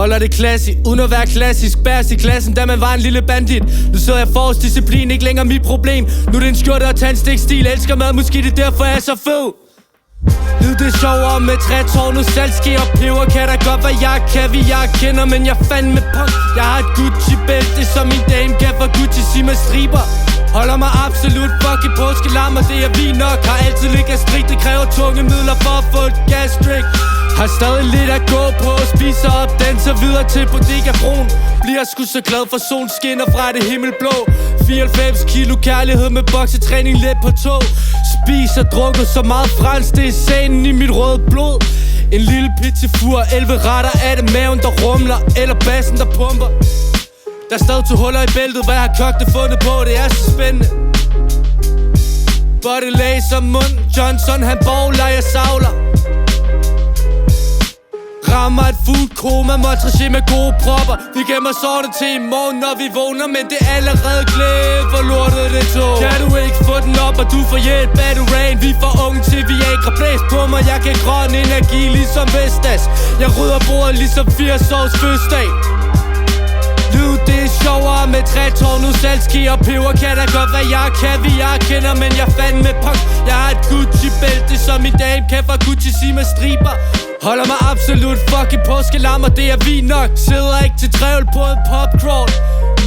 Holder det klassisk, uden at være klassisk. Bærs i klassen, da man var en lille bandit. Nu sidder jeg for disciplin, ikke længere mit problem. Nu er det en skjorte og tandstiksstil. Elsker mad, måske det derfor jeg er så fed. Lyd det sjovere med trætårnet, saltske og peber. Kan da godt hvad jeg kan, vi jeg kender. Men jeg fandme punk. Jeg har et Gucci-bælte, som min dame kan for Gucci sig med striber. Holder mig absolut fucking påskelam, og det er vi nok. Har altid ligget strik, det kræver tunge midler for at få et gastric. Har stadig lidt at gå på, spiser op den så videre til Bodega Brun. Bliver sgu så glad for solen skinner fra det himmelblå. 94 kilo kærlighed med boksetræning let på tog. Spiser drukket så meget fransk, det er scenen i mit røde blod. En lille pizzafur, 11 retter, er det maven der rumler, eller bassen der pumper. Der er stadig 2 huller i bæltet, hvad jeg har kogt det fundet på, det er så spændende. Body laser mund, Johnson han bowler, jeg savler. Rammer et fuldt koma, montrachet med gode propper. Vi gemmer sårene til i morgen, når vi vågner. Men det er allerede glæde, for lortet det tog. Kan du ikke få den op, og du får hjælp af du rain. Vi er for unge til Viagra, blæs på mig. Jeg kan grøn energi ligesom Vestas. Jeg rydder bordet ligesom 80 års fødselsdag. Lyd det er sjovere med trætårnet, saltske og peber. Kan da godt hvad jeg kan, vi jeg kender. Men jeg fandme punk. Jeg har et Gucci-bælte, som min dame kan fra Gucci sig med striber. Holder mig absolut fucking påskelam, og det er vi nok. Sidder ikke til trævel på en popcrawl.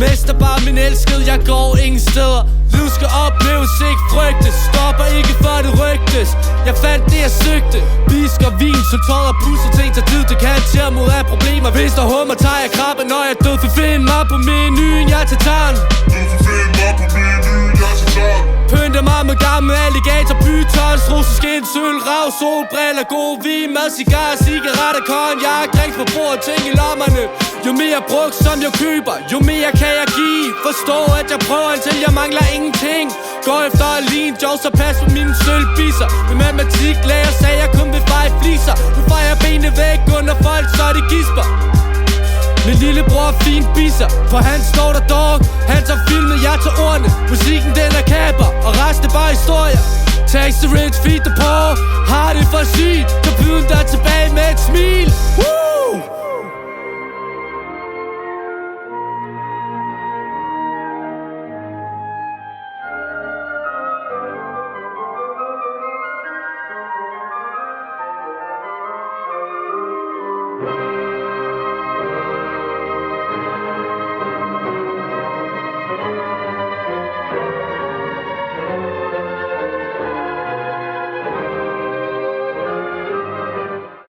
Mester bare min elskede, jeg går ingen steder. Liv skal opleves, ikke frygtes. Stopper ikke for det rygtes. Jeg fandt det jeg søgte. Bisk og vin, så tøjet og pusse ting tager tid. Det kan tage mod af problemer. Hvis der hummer, tager jeg krabbe, når jeg død. For find mig på menuen, jeg tager taren. Pynter mig med gammel alligator, bytøjs, roseskind, sølv, rav, solbriller, god vin, mad, cigar, cigaretter, cognac, drinks på bordet, ting i lommerne. Jo mere brugt, som jeg køber, jo mere kan jeg give. Forstå, at jeg prøver, indtil jeg mangler ingenting. Går efter at ligne Joe, så pas på mine sølvbiser. Med matematiklærer sagde jeg kun vil feje fliser. Nu får jeg benene væk under folk, så de gisper. Min lillebror fin biser, for han står der dog. Han tager filmet, jeg tager ordene. Musikken den er kapper, og resten er bare historier. Tax the rich, feed the poor. Har det for sygt, så byd dig tilbage med et smil.